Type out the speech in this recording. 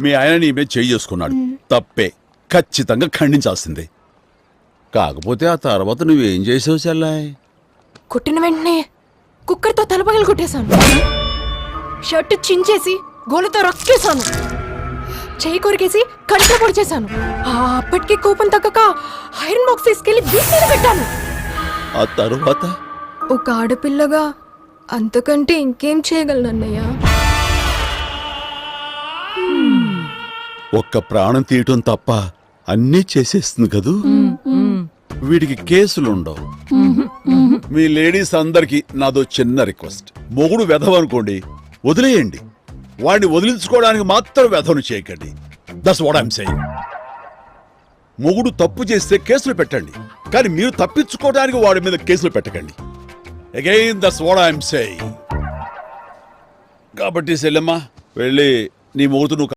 మీ ఆయన నీ మీద చేయి చేసుకున్నాడు, తప్పే, ఖచ్చితంగా ఖండించాల్సిందే. కాకపోతే ఆ తర్వాత నువ్వేం చేసావు చెల్లాయ్? కొట్టిన వెంటనే కుక్కర్తో తలపగలు కొట్టేశాను. షర్ట్ చించేసి గోలతో రక్కేశాను. చేయి కొరికేసి కంట్లో పొడి చేశాను. అప్పటికి కోపం తగ్గక ఐరన్ బాక్స్ తీసుకెళ్లి బీచ్ మీద పెట్టాను. ఆ తర్వాత ఒక ఆడపిల్లగా అంతకంటే ఇంకేం చేయగలను అన్నయ్య? ఒక్క ప్రాణం తీయటం తప్ప అన్నీ చేసేస్తుంది కదూ. వీడికి కేసులుండవు. మీ లేడీస్ అందరికి నాదో చిన్న రిక్వెస్ట్, మొగుడు వెధవ అనుకోండి, వదిలేయండి. వాడిని వదిలించుకోవడానికి మాత్రం వెధవను చేయకండి. That's what I'm saying. మొగుడు తప్పు చేస్తే కేసులు పెట్టండి, కానీ మీరు తప్పించుకోవడానికి వాడి మీద కేసులు పెట్టకండి. Again that's what I'm saying. కాబట్టి సెల్లమ్మ వెళ్ళి నీ మొగుడుతో నువ్వు